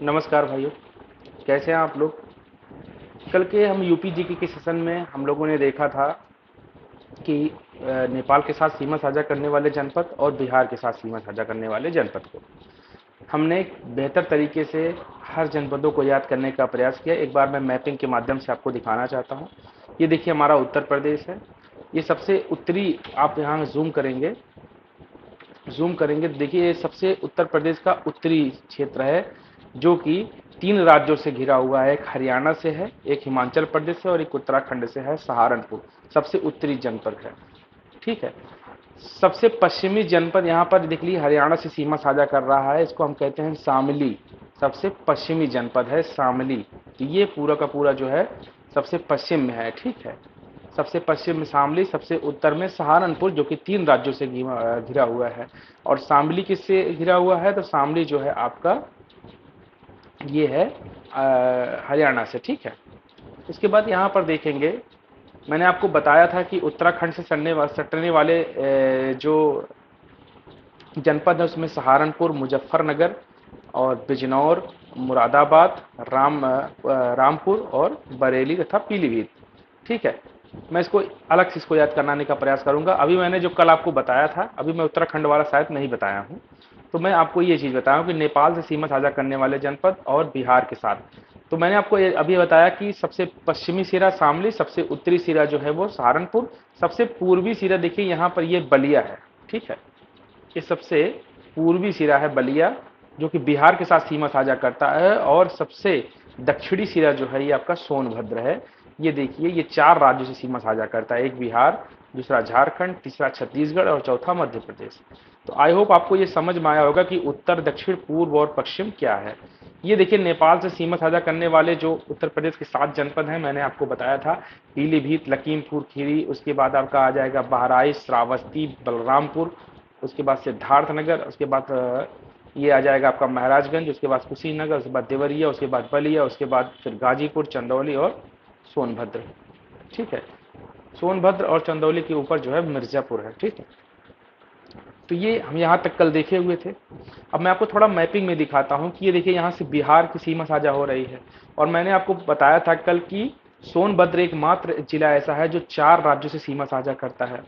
नमस्कार भाइयों। कैसे हैं आप लोग। कल के हम यूपी जीके के सेशन में हम लोगों ने देखा था कि नेपाल के साथ सीमा साझा करने वाले जनपद और बिहार के साथ सीमा साझा करने वाले जनपद को हमने एक बेहतर तरीके से हर जनपदों को याद करने का प्रयास किया। एक बार मैं मैपिंग के माध्यम से आपको दिखाना चाहता हूँ। ये देखिए हमारा उत्तर प्रदेश है। ये सबसे उत्तरी, आप यहाँ जूम करेंगे तो देखिए ये सबसे उत्तर प्रदेश का उत्तरी क्षेत्र है, जो कि 3 राज्यों से घिरा हुआ है। एक हरियाणा से है, एक हिमाचल प्रदेश से और एक उत्तराखंड से है। सहारनपुर सबसे उत्तरी जनपद है। ठीक है। सबसे पश्चिमी जनपद यहाँ पर देख लीजिए हरियाणा से सीमा साझा कर रहा है, इसको हम कहते हैं शामली। सबसे पश्चिमी जनपद है शामली। तो ये पूरा का पूरा जो है सबसे पश्चिम में है। ठीक है। सबसे पश्चिम में शामली, सबसे उत्तर में सहारनपुर, जो कि 3 राज्यों से घिरा हुआ है। और शामली किससे घिरा हुआ है, तो शामली जो है आपका ये है हरियाणा से। ठीक है। उसके बाद यहाँ पर देखेंगे, मैंने आपको बताया था कि उत्तराखंड से सटने वाले जो जनपद है उसमें सहारनपुर, मुजफ्फरनगर और बिजनौर, मुरादाबाद, रामपुर और बरेली तथा पीलीभीत। ठीक है। मैं इसको अलग से इसको याद कराने का प्रयास करूंगा। अभी मैंने जो कल आपको बताया था, अभी मैं उत्तराखंड वाला शायद नहीं बताया हूं, तो मैं आपको ये चीज बताया हूं कि नेपाल से सीमा साझा करने वाले जनपद और बिहार के साथ। तो मैंने आपको अभी बताया कि सबसे पश्चिमी सिरा शामली, सबसे उत्तरी सिरा जो है वो सहारनपुर, सबसे पूर्वी सिरा देखिए यहाँ पर ये बलिया है। ठीक है। ये सबसे पूर्वी सिरा है बलिया, जो कि बिहार के साथ सीमा साझा करता है। और सबसे दक्षिणी सिरा जो है ये आपका सोनभद्र है। ये देखिए ये 4 राज्यों से सीमा साझा करता है, एक बिहार, दूसरा झारखंड, तीसरा छत्तीसगढ़ और चौथा मध्य प्रदेश। तो आई होप आपको ये समझ में आया होगा कि उत्तर, दक्षिण, पूर्व और पश्चिम क्या है। ये देखिए नेपाल से सीमा साझा करने वाले जो उत्तर प्रदेश के 7 जनपद हैं, मैंने आपको बताया था पीलीभीत, लखीमपुर खीरी, उसके बाद आपका आ जाएगा बहराइच, श्रावस्ती, बलरामपुर, उसके बाद सिद्धार्थनगर, उसके बाद ये आ जाएगा आपका महाराजगंज, उसके बाद कुशीनगर, उसके बाद देवरिया, उसके बाद बलिया, उसके बाद फिर गाजीपुर, चंदौली और सोनभद्र। ठीक है। सोनभद्र और चंदौली के ऊपर जो है मिर्जापुर है। ठीक है। तो ये हम यहाँ तक कल देखे हुए थे। अब मैं आपको थोड़ा मैपिंग में दिखाता हूँ कि ये देखिए यहाँ से बिहार की सीमा साझा हो रही है। और मैंने आपको बताया था कल कि सोनभद्र एकमात्र जिला ऐसा है जो 4 राज्यों से सीमा साझा करता है।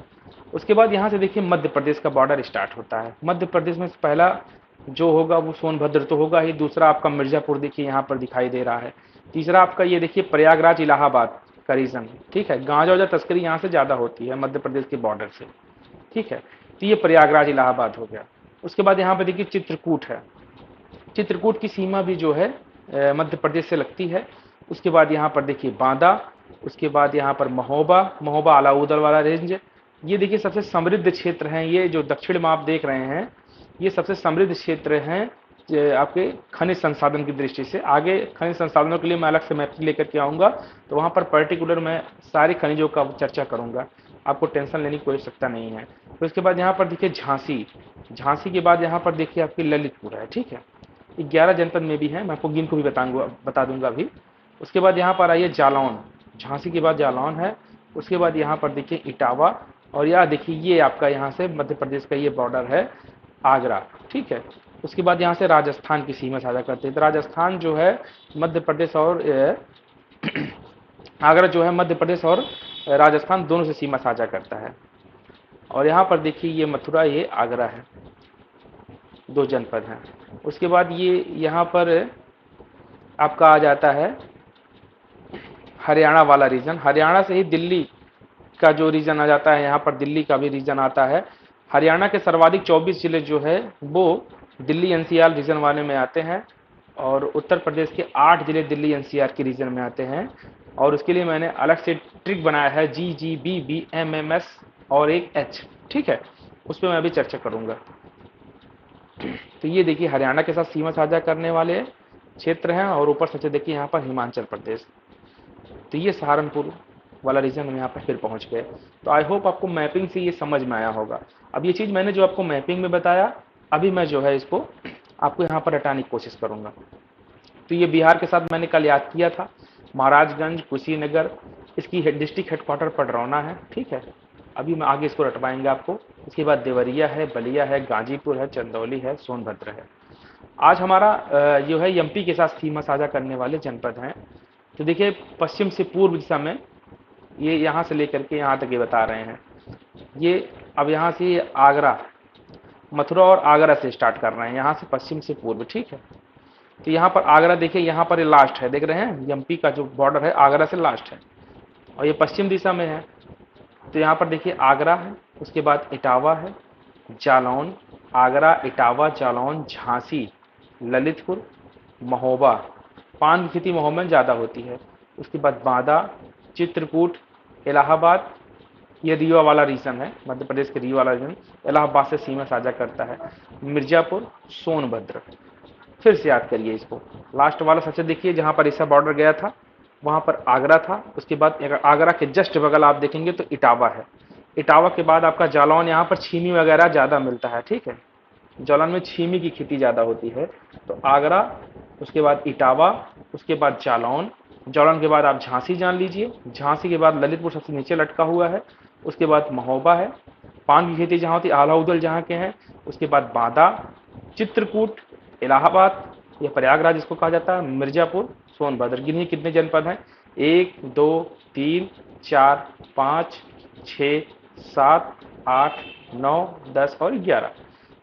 उसके बाद यहाँ से देखिए मध्य प्रदेश का बॉर्डर स्टार्ट होता है। मध्य प्रदेश में पहला जो होगा वो सोनभद्र तो होगा ही, दूसरा आपका मिर्जापुर देखिए यहाँ पर दिखाई दे रहा है, तीसरा आपका ये देखिए प्रयागराज इलाहाबाद का रीजन। ठीक है। गांजा वाजा तस्करी यहाँ से ज्यादा होती है मध्य प्रदेश के बॉर्डर से। ठीक है। तो ये प्रयागराज इलाहाबाद हो गया। उसके बाद यहाँ पर देखिए चित्रकूट है। चित्रकूट की सीमा भी जो है मध्य प्रदेश से लगती है। उसके बाद यहाँ पर देखिए बांदा, उसके बाद यहाँ पर महोबा, महोबा अलाउदल वाला रेंज। ये देखिए सबसे समृद्ध क्षेत्र हैं, ये जो दक्षिण में आप देख रहे हैं ये सबसे समृद्ध क्षेत्र हैं आपके खनिज संसाधन की दृष्टि से। आगे खनिज संसाधनों के लिए मैं अलग से मैपिंग लेकर के आऊंगा, तो वहां पर पर्टिकुलर मैं सारी खनिजों का चर्चा करूंगा, आपको टेंशन लेने की कोई आवश्यकता नहीं है। तो इसके बाद यहाँ पर देखिए झांसी, झांसी के बाद यहाँ पर देखिए आपकी ललितपुर है। ठीक है। 11 जनपद में भी है, मैं आपको गिन को भी बता दूंगा अभी। उसके बाद यहाँ पर आइए जालौन, झांसी के बाद जालौन है। उसके बाद यहाँ पर देखिए इटावा, और यह देखिए ये आपका यहाँ से मध्य प्रदेश का ये बॉर्डर है आगरा। ठीक है। उसके बाद यहाँ से राजस्थान की सीमा साझा करते हैं। तो राजस्थान जो है मध्य प्रदेश और आगरा जो है मध्य प्रदेश और राजस्थान दोनों से सीमा साझा करता है। और यहाँ पर देखिए ये मथुरा, ये आगरा है, 2 जनपद हैं। उसके बाद ये यहाँ पर आपका आ जाता है हरियाणा वाला रीजन। हरियाणा से ही दिल्ली का जो रीजन आ जाता है, यहाँ पर दिल्ली का भी रीजन आता है। हरियाणा के सर्वाधिक 24 जिले जो है वो दिल्ली एनसीआर रीजन वाले में आते हैं, और उत्तर प्रदेश के 8 जिले दिल्ली एनसीआर के रीजन में आते हैं। और उसके लिए मैंने अलग से ट्रिक बनाया है, GGBBMMS और एक H। ठीक है। उस पर मैं अभी चर्चा करूंगा। तो ये देखिए हरियाणा के साथ सीमा साझा करने वाले क्षेत्र हैं, और ऊपर से देखिए यहाँ पर हिमाचल प्रदेश। तो ये सहारनपुर वाला रीजन हम यहाँ पर फिर पहुंच गए। तो आई होप आपको मैपिंग से ये समझ में आया होगा। अब ये चीज मैंने जो आपको मैपिंग में बताया, अभी मैं जो है इसको आपको यहाँ पर हटाने की कोशिश करूंगा। तो ये बिहार के साथ मैंने कल याद किया था, महाराजगंज, कुशीनगर, इसकी डिस्ट्रिक्ट हेडक्वार्टर पडरौना है। ठीक है। अभी मैं आगे इसको रटवाएंगे आपको। इसके बाद देवरिया है, बलिया है, गाजीपुर है, चंदौली है, सोनभद्र है। आज हमारा जो है एमपी के साथ सीमा साझा करने वाले जनपद हैं। तो देखिए पश्चिम से पूर्व दिशा में ये यहाँ से लेकर के यहाँ तक ये बता रहे हैं। ये अब यहाँ से आगरा, मथुरा और आगरा से स्टार्ट कर रहे हैं, यहाँ से पश्चिम से पूर्व, ठीक है। तो यहाँ पर आगरा देखिए, यहाँ पर ये लास्ट है, देख रहे हैं एमपी का जो बॉर्डर है आगरा से लास्ट है और ये पश्चिम दिशा में है। तो यहाँ पर देखिए आगरा है, उसके बाद इटावा है, जालौन, आगरा, इटावा, जालौन, झांसी, ललितपुर, महोबा। पान की खेती महोबा में ज़्यादा होती है। उसके बाद बांदा, चित्रकूट, इलाहाबाद, ये रीवा वाला रीजन है, मध्य प्रदेश के रीवा वाला रीजन इलाहाबाद से सीमा साझा करता है। मिर्जापुर, सोनभद्र। फिर से याद करिए इसको, लास्ट वाला सबसे देखिए जहाँ पर इसका बॉर्डर गया था वहाँ पर आगरा था। उसके बाद आगरा के जस्ट बगल आप देखेंगे तो इटावा है। इटावा के बाद आपका जालौन, यहाँ पर छीमी वगैरह ज़्यादा मिलता है, ठीक है। जालौन में छीमी की खेती ज़्यादा होती है। तो आगरा, उसके बाद इटावा, उसके बाद जालौन, जालौन के बाद आप झांसी जान लीजिए, झांसी के बाद ललितपुर सबसे नीचे लटका हुआ है। उसके बाद महोबा है, पान की खेती जहाँ होती है, आला उदल जहाँ के हैं। उसके बाद बांदा, चित्रकूट, इलाहाबाद, यह प्रयागराज जिसको कहा जाता है, मिर्जापुर, सोनभद्र। गिनिए कितने जनपद हैं, 1 2 3 4 5 6 7 8 9 10 और 11।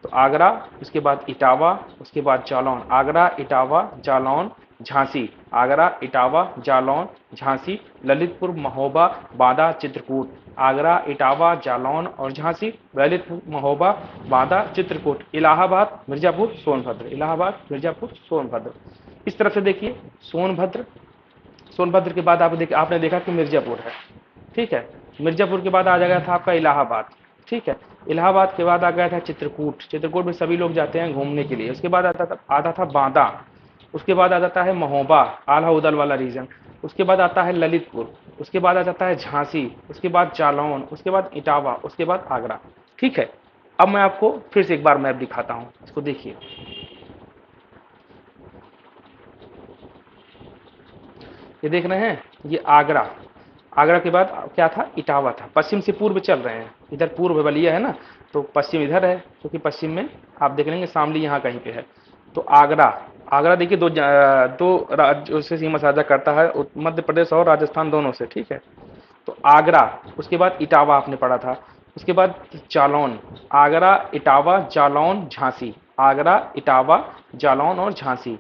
तो आगरा, उसके बाद इटावा, उसके बाद जालौन, आगरा, इटावा, जालौन, झांसी, आगरा, इटावा, जालौन, झांसी, ललितपुर, महोबा, बांदा, चित्रकूट, आगरा, इटावा, जालौन और झांसी, ललितपुर, महोबा, बांदा, चित्रकूट, इलाहाबाद, मिर्जापुर, सोनभद्र, इलाहाबाद, मिर्जापुर, सोनभद्र। इस तरफ से देखिए सोनभद्र, सोनभद्र के बाद आपने देखा कि मिर्जापुर है, ठीक है। मिर्जापुर के बाद आ जाएगा था आपका इलाहाबाद, ठीक है। इलाहाबाद के बाद आ गया था चित्रकूट, चित्रकूट में सभी लोग जाते हैं घूमने के लिए। उसके बाद आता था बांदा, उसके बाद आ जाता है महोबा, आला उदल वाला रीजन। उसके बाद आता है ललितपुर, उसके बाद आ जाता है झांसी, उसके बाद जालौन, उसके बाद इटावा, उसके बाद आगरा, ठीक है। अब मैं आपको फिर से एक बार मैप दिखाता हूं, इसको देखिए। ये देख रहे हैं, ये आगरा, आगरा के बाद क्या था, इटावा था। पश्चिम से पूर्व चल रहे हैं, इधर पूर्व बलिया है ना, तो पश्चिम इधर है, क्योंकि पश्चिम में आप देख लेंगे शामली यहाँ कहीं पे है। तो आगरा, आगरा देखिए दो राज्यों से सीमा साझा करता है, मध्य प्रदेश और राजस्थान दोनों से, ठीक है। तो आगरा, उसके बाद इटावा आपने पढ़ा था, उसके बाद जालौन, आगरा, इटावा, जालौन, झांसी, आगरा, इटावा, जालौन और झांसी,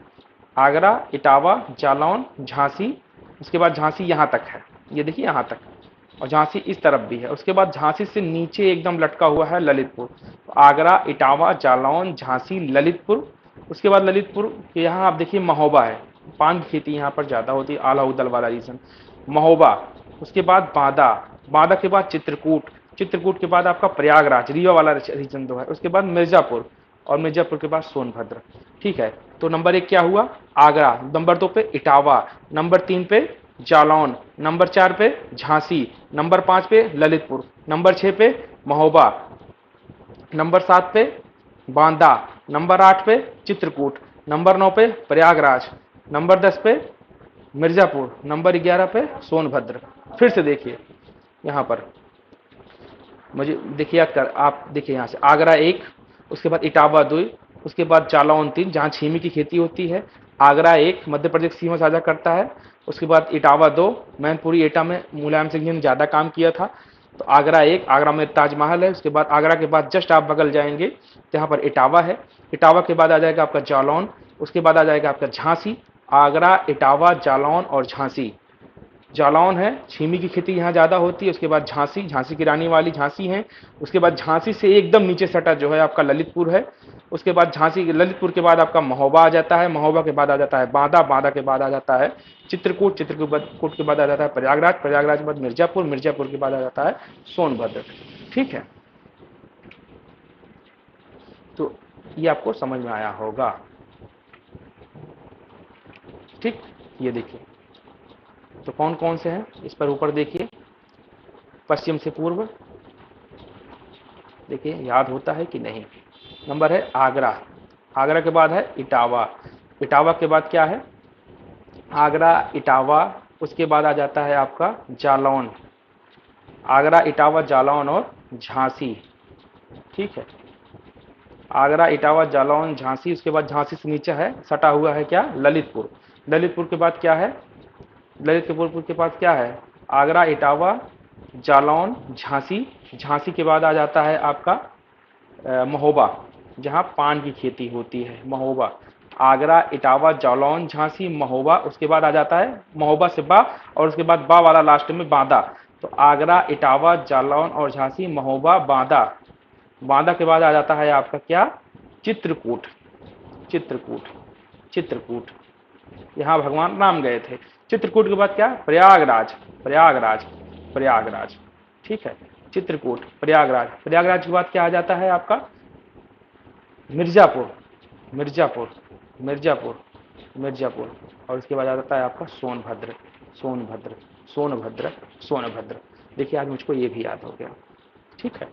आगरा, इटावा, जालौन, झांसी। उसके बाद झांसी यहाँ तक है, ये देखिए यहाँ तक, और झांसी इस तरफ भी है। उसके बाद झांसी से नीचे एकदम लटका हुआ है ललितपुर, आगरा, इटावा, जालौन, झांसी, ललितपुर। उसके बाद ललितपुर के यहाँ आप देखिए महोबा है, पान की खेती यहाँ पर ज़्यादा होती है, आला उदल वाला रीजन, महोबा। उसके बाद बांदा, बांदा के बाद चित्रकूट, चित्रकूट के बाद आपका प्रयागराज, रीवा वाला रीजन दो है। उसके बाद मिर्जापुर, और मिर्जापुर के बाद सोनभद्र, ठीक है। तो नंबर 1 क्या हुआ, आगरा, नंबर 2 पे इटावा, नंबर 3 पे जालौन, नंबर 4 पे झांसी, नंबर 5 पे ललितपुर, नंबर 6 पे महोबा, नंबर 7 पे बांदा, नंबर 8 पे चित्रकूट, नंबर 9 पे प्रयागराज, नंबर 10 पे मिर्जापुर, नंबर 11 पे सोनभद्र। फिर से देखिए यहाँ पर, मुझे देखिए याद कर, आप देखिए यहाँ से आगरा 1, उसके बाद इटावा 2, उसके बाद जालौन 3 जहाँ छीमी की खेती होती है, आगरा 1 मध्य प्रदेश सीमा साझा करता है। उसके बाद इटावा 2, मैनपुरी एटा में मुलायम सिंह जी ने ज़्यादा काम किया था। तो आगरा 1, आगरा में ताजमहल है। उसके बाद आगरा के बाद जस्ट आप बगल जाएंगे जहाँ पर इटावा है, इटावा के बाद आ जाएगा आपका जालौन, उसके बाद आ जाएगा आपका झांसी, आगरा, इटावा, जालौन और झांसी। जालौन है, छीमी की खेती यहाँ ज़्यादा होती है। उसके बाद झांसी, झांसी की रानी वाली झांसी है। उसके बाद झांसी से एकदम नीचे सटा जो है आपका ललितपुर है। उसके बाद झांसी, ललितपुर के बाद आपका महोबा आ जाता है, महोबा के बाद आ जाता है बांदा, बांदा के बाद आ जाता है चित्रकूट, चित्रकूट के बाद आ जाता है प्रयागराज, प्रयागराज के बाद मिर्जापुर, मिर्जापुर के बाद आ जाता है सोनभद्र, ठीक है। तो ये आपको समझ में आया होगा, ठीक। ये देखिए तो कौन कौन से हैं इस पर ऊपर देखिए, पश्चिम से पूर्व, देखिए याद होता है कि नहीं। नंबर है आगरा, आगरा के बाद है इटावा, इटावा के बाद क्या है, आगरा, इटावा, उसके बाद आ जाता है आपका जालौन, आगरा, इटावा, जालौन और झांसी, ठीक है। आगरा, इटावा, जालौन, झांसी, उसके बाद झांसी से नीचे है सटा हुआ है क्या, ललितपुर। ललितपुर के बाद क्या है, ललितपुर के पास क्या है, आगरा, इटावा, जालौन, झांसी। झांसी के बाद आ जाता है आपका महोबा, जहां पान की खेती होती है, महोबा। आगरा, इटावा, जालौन, झांसी, महोबा, उसके बाद आ जाता है महोबा से बा, और उसके बाद बा वाला लास्ट में बांदा। तो आगरा, इटावा, जालौन और झांसी, महोबा, बांदा। बांदा के बाद आ जाता है आपका क्या, चित्रकूट। चित्रकूट, चित्रकूट, यहाँ भगवान राम गए थे। चित्रकूट के बाद क्या, प्रयागराज। प्रयागराज, प्रयागराज, ठीक है। चित्रकूट, प्रयागराज। प्रयागराज के बाद क्या आ जाता है आपका, मिर्जापुर। मिर्जापुर, मिर्जापुर, मिर्जापुर, और इसके बाद आ जाता है आपका सोनभद्र। सोनभद्र, सोनभद्र, सोनभद्र। देखिए आज मुझको ये भी याद हो गया, ठीक है।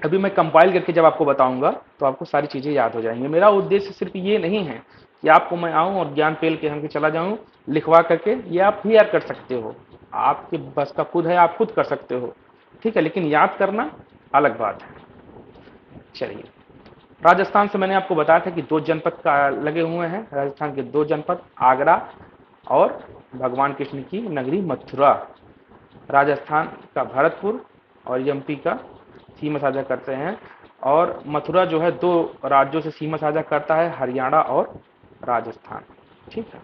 अभी मैं कंपाइल करके जब आपको बताऊंगा तो आपको सारी चीजें याद हो जाएंगी। मेरा उद्देश्य सिर्फ ये नहीं है कि आपको मैं आऊं और ज्ञान पेल के हम के चला जाऊं लिखवा करके, ये आप भी याद कर सकते हो, आपके बस का खुद है, आप खुद कर सकते हो, ठीक है, लेकिन याद करना अलग बात है। चलिए, राजस्थान से मैंने आपको बताया था कि 2 जनपद का लगे हुए हैं, राजस्थान के 2 जनपद, आगरा और भगवान कृष्ण की नगरी मथुरा। राजस्थान का भरतपुर और एमपी का सीमा साझा करते हैं, और मथुरा जो है 2 राज्यों से सीमा साझा करता है, हरियाणा और राजस्थान, ठीक है।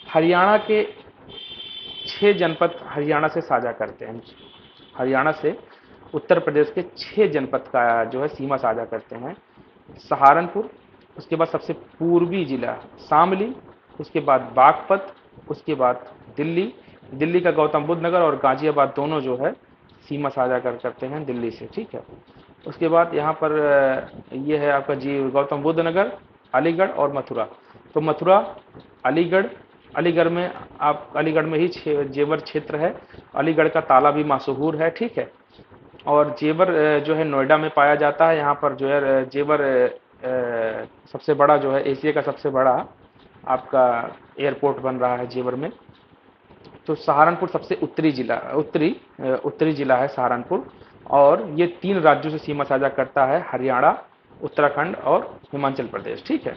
हरियाणा के 6 जनपद हरियाणा से साझा करते हैं, हरियाणा से उत्तर प्रदेश के 6 जनपद का जो है सीमा साझा करते हैं। सहारनपुर, उसके बाद सबसे पूर्वी जिला शामली, उसके बाद बागपत, उसके बाद दिल्ली। दिल्ली का गौतम बुद्ध नगर और गाजियाबाद दोनों जो है सीमा साझा करते हैं दिल्ली से, ठीक है। उसके बाद यहाँ पर ये है आपका जी गौतम बुद्ध नगर, अलीगढ़ और मथुरा। तो मथुरा, अलीगढ़, अलीगढ़ में आप, अलीगढ़ में ही जेवर क्षेत्र है, अलीगढ़ का ताला भी मशहूर है, ठीक है। और जेवर जो है नोएडा में पाया जाता है, यहाँ पर जो है जेवर सबसे बड़ा जो है एशिया का सबसे बड़ा आपका एयरपोर्ट बन रहा है जेवर में। तो सहारनपुर सबसे उत्तरी जिला है सहारनपुर, और ये 3 राज्यों से सीमा साझा करता है, हरियाणा, उत्तराखंड और हिमाचल प्रदेश, ठीक है।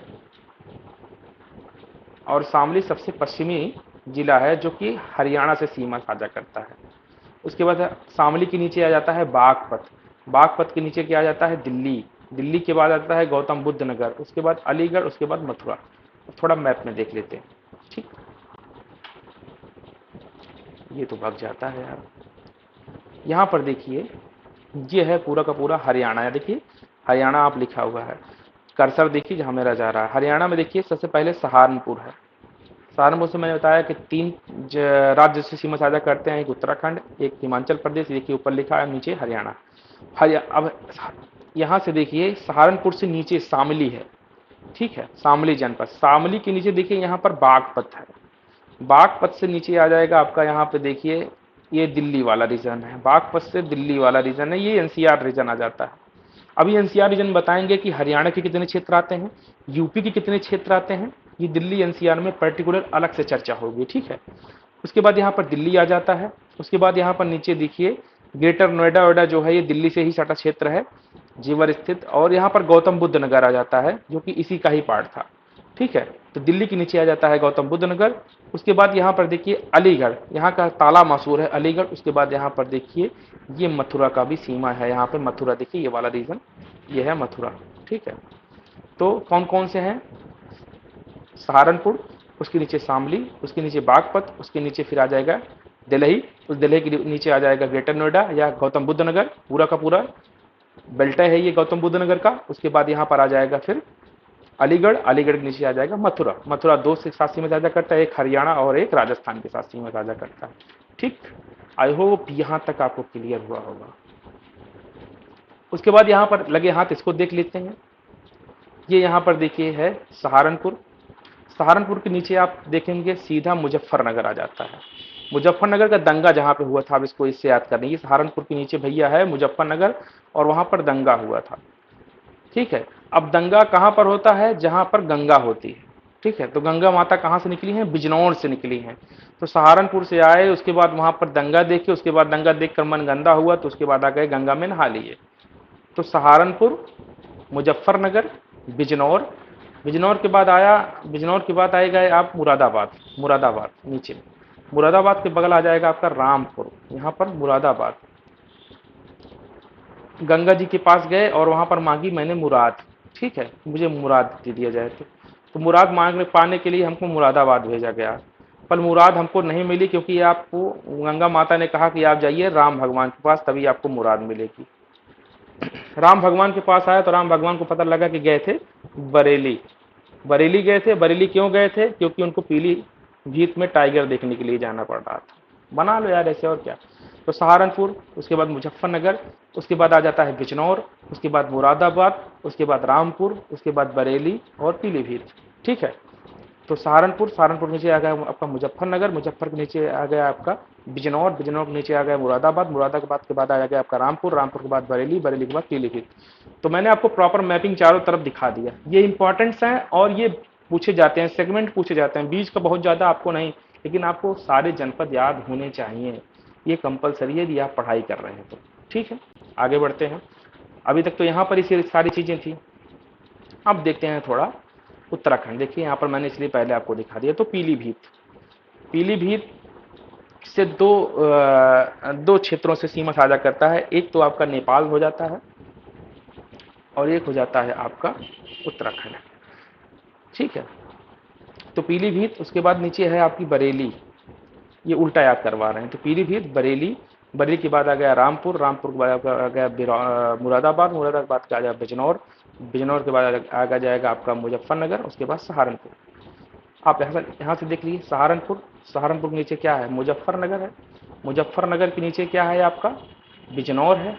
और शामली सबसे पश्चिमी जिला है जो कि हरियाणा से सीमा साझा करता है। उसके बाद शामली के नीचे आ जाता है बागपत। बागपत के नीचे क्या आ जाता है, दिल्ली। दिल्ली के बाद आता है गौतम बुद्ध नगर, उसके बाद अलीगढ़, उसके बाद मथुरा। थोड़ा मैप में देख लेते हैं, ठीक। ये तो भाग जाता है यार। यहाँ पर देखिए, ये है पूरा का पूरा हरियाणा है। देखिए हरियाणा आप लिखा हुआ है, कर्सर देखिए जहाँ मेरा जा रहा है। हरियाणा में देखिए सबसे पहले सहारनपुर है। सहारनपुर से मैंने बताया कि 3 राज्य से सीमा साझा करते हैं, एक उत्तराखंड, एक हिमाचल प्रदेश, देखिए ऊपर लिखा है, नीचे हरियाणा। अब यहाँ से देखिए सहारनपुर से नीचे शामली है, ठीक है, शामली जनपद। शामली के नीचे देखिए यहाँ पर बागपत है। बागपत से नीचे आ जाएगा आपका, यहाँ पे देखिए ये दिल्ली वाला रीजन है, बागपत से दिल्ली वाला रीजन है, ये एनसीआर रीजन आ जाता है। अभी एनसीआर रीजन बताएंगे कि हरियाणा के कितने क्षेत्र आते हैं, यूपी के कितने क्षेत्र आते हैं, ये दिल्ली एनसीआर में पर्टिकुलर अलग से चर्चा होगी, ठीक है। उसके बाद यहाँ पर दिल्ली आ जाता है। उसके बाद यहाँ पर नीचे देखिए ग्रेटर नोएडा, वोएडा जो है ये दिल्ली से ही सटा क्षेत्र है, जेवर स्थित। और यहाँ पर गौतम बुद्ध नगर आ जाता है जो कि इसी का ही पार्ट था, ठीक है। तो दिल्ली के नीचे आ जाता है गौतम बुद्ध नगर। उसके बाद यहाँ पर देखिए अलीगढ़, यहाँ का ताला मशहूर है अलीगढ़। उसके बाद यहाँ पर देखिए ये मथुरा का भी सीमा है, यहाँ पे मथुरा देखिए ये वाला रीजन, ये है मथुरा, ठीक है। तो कौन कौन से हैं, सहारनपुर, उसके नीचे शामली, उसके नीचे बागपत, उसके नीचे फिर आ जाएगा दिल्ली, उस दिल्ली के नीचे आ जाएगा ग्रेटर नोएडा या गौतम बुद्ध नगर, पूरा का पूरा बेल्ट है ये गौतम बुद्ध नगर का। उसके बाद यहाँ पर आ जाएगा फिर अलीगढ़, अलीगढ़ के नीचे आ जाएगा मथुरा। मथुरा 2 से साथ सीमा साझा करता है, एक हरियाणा और एक राजस्थान के साथ सीमा साझा करता है, ठीक। आई होप यहाँ तक आपको क्लियर हुआ होगा। उसके बाद यहाँ पर लगे हाथ इसको देख लेते हैं। ये यहाँ पर देखिए है सहारनपुर। सहारनपुर के नीचे आप देखेंगे सीधा मुजफ्फरनगर आ जाता है। मुजफ्फरनगर का दंगा जहाँ पे हुआ था, अब इसको इससे याद करनी, ये सहारनपुर के नीचे भैया है मुजफ्फरनगर, और वहां पर दंगा हुआ था, ठीक है। अब दंगा कहां पर होता है, जहां पर गंगा होती है, ठीक है। तो गंगा माता कहां से निकली हैं, बिजनौर से निकली हैं। तो सहारनपुर से आए, उसके बाद वहां पर दंगा देखे, उसके बाद दंगा देखकर मन गंदा हुआ, तो उसके बाद आ गए गंगा में नहा लिए, तो सहारनपुर, मुजफ्फरनगर, बिजनौर, बिजनौर के बाद आएगा आप मुरादाबाद, मुरादाबाद नीचे, मुरादाबाद के बगल आ जाएगा आपका रामपुर, यहाँ पर मुरादाबाद। गंगा जी के पास गए और वहां पर मांगी मैंने मुराद, ठीक है, मुझे मुराद दे दिया जाए तो मुराद मांगने पाने के लिए हमको मुरादाबाद भेजा गया, पर मुराद हमको नहीं मिली, क्योंकि आपको गंगा माता ने कहा कि आप जाइए राम भगवान के पास, तभी आपको मुराद मिलेगी। राम भगवान के पास आया तो राम भगवान को पता लगा कि गए थे बरेली, बरेली गए थे। बरेली क्यों गए थे? क्योंकि उनको पीलीभीत में टाइगर देखने के लिए जाना पड़ रहा था। बना लो यार ऐसे, और क्या। तो सहारनपुर, उसके बाद मुजफ्फरनगर, उसके बाद आ जाता है बिजनौर, उसके बाद मुरादाबाद, उसके बाद रामपुर, उसके बाद बरेली और पीलीभीत, ठीक है। तो सहारनपुर, सहारनपुर नीचे आ गया आपका मुजफ्फरनगर, मुजफ्फर के नीचे आ गया आपका बिजनौर, बिजनौर के नीचे आ गया मुरादाबाद, मुरादाबाद के बाद आ गया आपका रामपुर, रामपुर के बाद बरेली, बरेली के बाद पीलीभीत। तो मैंने आपको प्रॉपर मैपिंग चारों तरफ दिखा दिया। ये इंपॉर्टेंट्स हैं और ये पूछे जाते हैं, सेगमेंट पूछे जाते हैं, बीच का बहुत ज्यादा आपको नहीं, लेकिन आपको सारे जनपद याद होने चाहिए, ये कंपलसरी है यदि आप पढ़ाई कर रहे हैं तो, ठीक है। आगे बढ़ते हैं। अभी तक तो यहाँ पर इसी सारी चीजें थी। अब देखते हैं थोड़ा उत्तराखंड। देखिए यहाँ पर मैंने इसलिए पहले आपको दिखा दिया। तो पीलीभीत, पीलीभीत से दो क्षेत्रों से सीमा साझा करता है। एक तो आपका नेपाल हो जाता है और एक हो जाता है आपका उत्तराखंड, ठीक है। तो पीलीभीत, उसके बाद नीचे है आपकी बरेली, ये उल्टा याद करवा रहे हैं। तो पीलीभीत, बरेली, बरेली के बाद आ गया रामपुर, रामपुर के बाद आ गया मुरादाबाद, मुरादाबाद का आ गया बिजनौर, बिजनौर के बाद आगे जाएगा आपका मुजफ्फरनगर, उसके बाद सहारनपुर। आप यहाँ से देख लीजिए, सहारनपुर, सहारनपुर के नीचे क्या है? मुजफ्फरनगर है, मुजफ्फरनगर के नीचे क्या है आपका? बिजनौर है,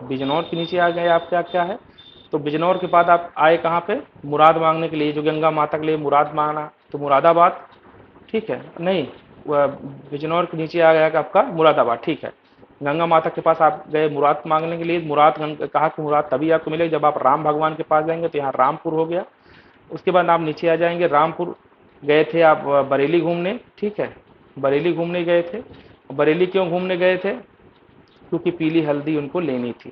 बिजनौर के नीचे आ गए आपका क्या है? तो बिजनौर के बाद आप आए कहाँ पे? मुराद मांगने के लिए, जो गंगा माता के लिए मुराद मांगना, तो मुरादाबाद, ठीक है। नहीं, बिजनौर के नीचे आ गया आपका मुरादाबाद, ठीक है। गंगा माता के पास आप गए मुराद मांगने के लिए, मुराद कहा कि मुराद तभी आपको मिलेगा जब आप राम भगवान के पास जाएंगे, तो यहाँ रामपुर हो गया। उसके बाद आप नीचे आ जाएंगे, रामपुर गए थे आप बरेली घूमने, ठीक है, बरेली घूमने गए थे। बरेली क्यों घूमने गए थे? क्योंकि पीली हल्दी उनको लेनी थी।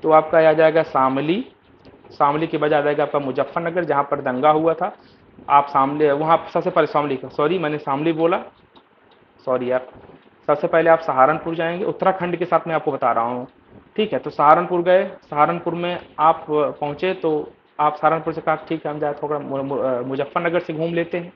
तो आपका आ जाएगा शामली, शामली के बाद आ जाएगा आपका मुजफ्फरनगर, जहाँ पर दंगा हुआ था। आप शामली, वहाँ सबसे पहले शामली का, सॉरी मैंने शामली बोला, सॉरी यार। सबसे पहले आप सहारनपुर जाएंगे, उत्तराखंड के साथ मैं आपको बता रहा हूँ, ठीक है। तो सहारनपुर गए, सहारनपुर में आप पहुंचे तो आप सहारनपुर से कहा ठीक है हम जाए थोड़ा मुजफ्फरनगर से घूम लेते हैं।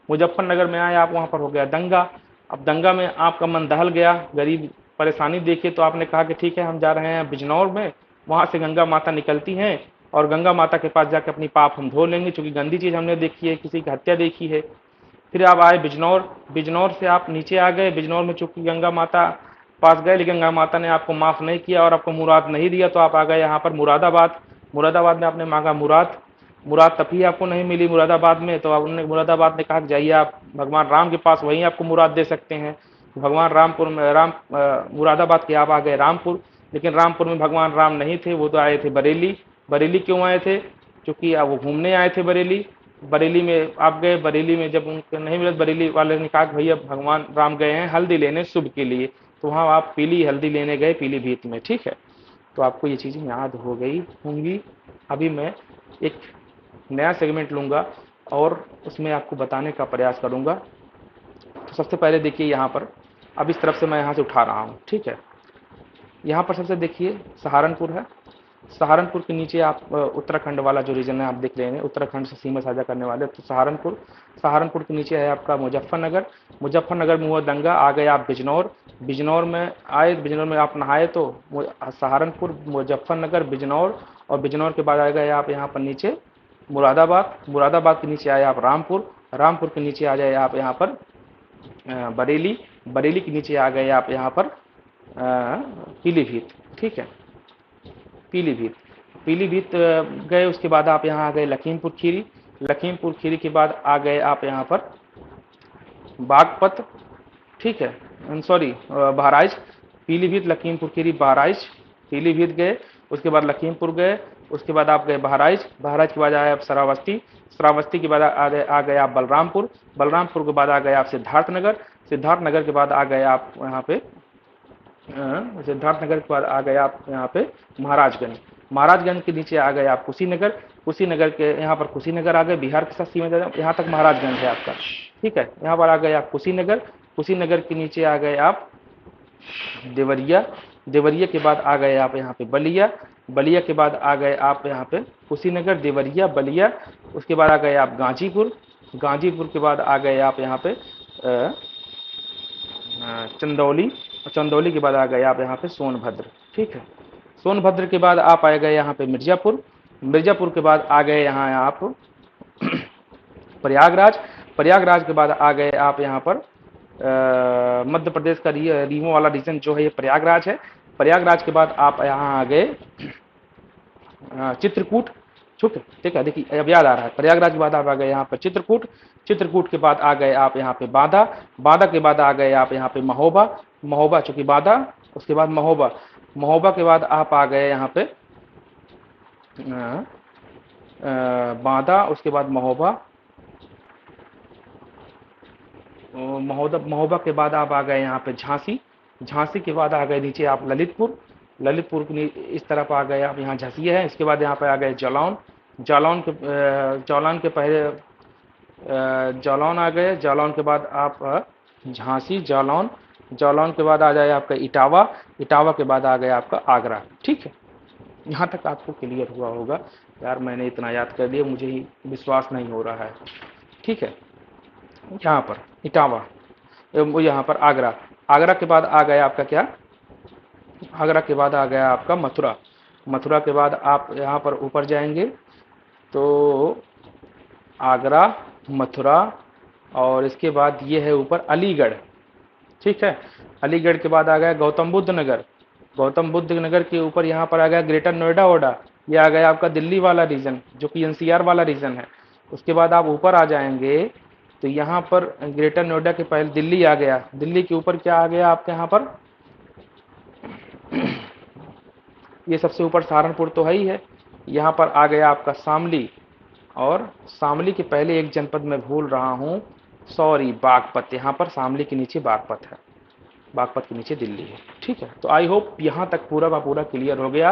मुजफ्फरनगर में आए आप, वहाँ पर हो गया दंगा। अब दंगा में आपका मन दहल गया, गरीब परेशानी देखे, तो आपने कहा कि ठीक है हम जा रहे हैं बिजनौर में, वहाँ से गंगा माता निकलती हैं और गंगा माता के पास जाकर अपनी पाप हम धो लेंगे, क्योंकि गंदी चीज़ हमने देखी है, किसी की हत्या देखी है। फिर आप आए बिजनौर, बिजनौर से आप नीचे आ गए, बिजनौर में चूंकि गंगा माता पास गए, लेकिन गंगा माता ने आपको माफ़ नहीं किया और आपको मुराद नहीं दिया, तो आप आ गए यहाँ पर मुरादाबाद। मुरादाबाद में आपने मांगा मुराद, मुराद तभी आपको नहीं मिली मुरादाबाद में, तो उन्होंने मुरादाबाद ने कहा कि जाइए आप भगवान राम के पास, वहीं आपको मुराद दे सकते हैं। भगवान रामपुर में मुरादाबाद के आप आ गए रामपुर, लेकिन रामपुर में भगवान राम नहीं थे, वो तो आए थे बरेली। बरेली क्यों आए थे? क्योंकि वो घूमने आए थे बरेली। बरेली में आप गए, बरेली में जब उनको नहीं मिला, बरेली वाले ने कहा कि भैया भगवान राम गए हैं हल्दी लेने शुभ के लिए, तो वहाँ आप पीली हल्दी लेने गए पीलीभीत में, ठीक है। तो आपको ये चीज़ें याद हो गई होंगी। अभी मैं एक नया सेगमेंट लूँगा और उसमें आपको बताने का प्रयास करूँगा। तो सबसे पहले देखिए यहाँ पर, अब इस तरफ से मैं यहाँ से उठा रहा हूँ, ठीक है। यहाँ पर सबसे देखिए सहारनपुर है, सहारनपुर के नीचे आप उत्तराखंड वाला जो रीजन है आप देख लेंगे, उत्तराखंड से सीमा साझा करने वाले। तो सहारनपुर, सहारनपुर के नीचे है आपका मुजफ्फरनगर, मुजफ्फरनगर में हुआ दंगा, आ गए आप बिजनौर, बिजनौर में आए, बिजनौर में आप नहाए, तो सहारनपुर, मुजफ्फरनगर, बिजनौर, और बिजनौर के बाद आ गए आप यहाँ पर नीचे मुरादाबाद, मुरादाबाद के नीचे आए आप रामपुर, रामपुर के नीचे आ जाए आप यहाँ पर बरेली, बरेली के नीचे आ गए आप यहाँ पर पीलीभीत, ठीक है, पीलीभीत, पीलीभीत गए। उसके बाद आप यहाँ आ गए लखीमपुर खीरी, लखीमपुर खीरी के बाद आ गए आप यहाँ पर बागपत, ठीक है, सॉरी बहराइच, पीलीभीत, लखीमपुर खीरी, बहराइच, पीलीभीत गए, उसके बाद लखीमपुर गए, उसके बाद आप गए बहराइच, बहराइच के बाद आए आप श्रावस्ती, श्रावस्ती के बाद आ गए आप बलरामपुर, बलरामपुर के बाद आ गए आप सिद्धार्थनगर, सिद्धार्थनगर के बाद आ गए आप यहाँ पे सिद्धार्थनगर के बाद आ गए आप यहाँ पे महाराजगंज, महाराजगंज के नीचे आ गए आप कुशीनगर, कुशीनगर के यहाँ पर कुशीनगर आ गए, बिहार के साथ सीमा यहाँ तक महाराजगंज है आपका, ठीक है। यहाँ पर आ गए आप कुशीनगर, कुशीनगर के नीचे आ गए आप देवरिया, देवरिया के बाद आ गए आप यहाँ पे बलिया, बलिया के बाद आ गए आप यहाँ पे कुशीनगर, देवरिया, बलिया, उसके बाद आ गए आप गाजीपुर, गाजीपुर के बाद आ गए आप यहाँ पे चंदौली, और चंदौली के बाद आ गए आप यहाँ पे सोनभद्र, ठीक है। सोनभद्र के बाद आप आ गए यहाँ पे मिर्जापुर, मिर्जापुर के बाद आ गए यहाँ आप प्रयागराज, प्रयागराज के बाद आ गए आप यहाँ पर मध्य प्रदेश का रीमो वाला रीजन जो है ये प्रयागराज है। प्रयागराज के बाद आप यहाँ आ गए चित्रकूट, ठीक है। देखिए अब याद आ रहा है, प्रयागराज के बाद आप आ गए यहाँ पर चित्रकूट, चित्रकूट के बाद आ गए आप यहाँ पे बांदा, बांदा के बाद आ गए आप यहाँ पे महोबा, महोबा चूंकि बांदा, उसके बाद महोबा, महोबा के बाद आप आ गए यहाँ पे बांदा, उसके बाद महोबा, महोबा के बाद आप आ गए यहाँ पे झांसी, झांसी के बाद आ गए नीचे आप ललितपुर, ललितपुर के इस तरफ आ गए आप, यहाँ झसिया है। इसके बाद यहाँ पे आ गए जालौन, जालौन के पहले जालौन आ गए, जालौन के बाद आप झांसी, जालौन, जालौन के बाद आ जाए आपका इटावा, इटावा के बाद आ गया आपका आगरा, ठीक है। यहाँ तक आपको क्लियर हुआ होगा। यार मैंने इतना याद कर दिया, मुझे ही विश्वास नहीं हो रहा है, ठीक है। यहाँ पर इटावा, यहाँ पर आगरा, आगरा के बाद आ गया आपका क्या, आगरा के बाद आ गया आपका मथुरा, मथुरा के बाद आप यहाँ पर ऊपर जाएंगे तो आगरा, मथुरा, और इसके बाद ये है ऊपर अलीगढ़, ठीक है। अलीगढ़ के बाद आ गया गौतम बुद्ध नगर, गौतम बुद्ध नगर के ऊपर यहाँ पर आ गया ग्रेटर नोएडा ओडा, ये आ गया आपका दिल्ली वाला रीजन जो कि एनसीआर वाला रीजन है। उसके बाद आप ऊपर आ जाएंगे तो यहाँ पर ग्रेटर नोएडा के पहले दिल्ली आ गया, दिल्ली के ऊपर क्या आ गया आपके यहाँ पर ये सबसे ऊपर सहारनपुर तो है ही है। यहाँ पर आ गया आपका शामली, और शामली के पहले एक जनपद मैं भूल रहा हूँ, सॉरी बागपत, यहाँ पर शामली के नीचे बागपत है, बागपत के नीचे दिल्ली है, ठीक है। तो आई होप यहाँ तक पूरा का पूरा क्लियर हो गया,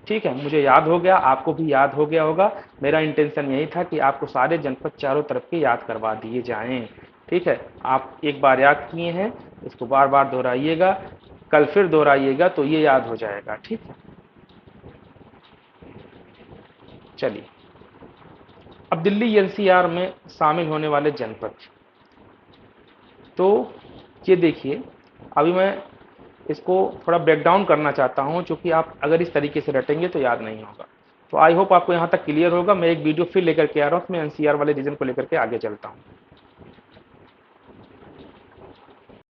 ठीक है। मुझे याद हो गया, आपको भी याद हो गया होगा। मेरा इंटेंशन यही था कि आपको सारे जनपद चारों तरफ के याद करवा दिए जाएं, ठीक है। आप एक बार याद किए हैं, इसको बार बार दोहराइएगा, कल फिर दोहराइएगा तो ये याद हो जाएगा, ठीक है। चलिए अब दिल्ली एनसीआर में शामिल होने वाले जनपद, तो ये देखिए अभी मैं इसको थोड़ा ब्रेक डाउन करना चाहता हूं, क्योंकि आप अगर इस तरीके से रटेंगे तो याद नहीं होगा। तो आई होप आपको यहां तक क्लियर होगा। मैं एक वीडियो फिर लेकर के आ रहा हूं, मैं एनसीआर वाले रीजन को लेकर के आगे चलता हूं।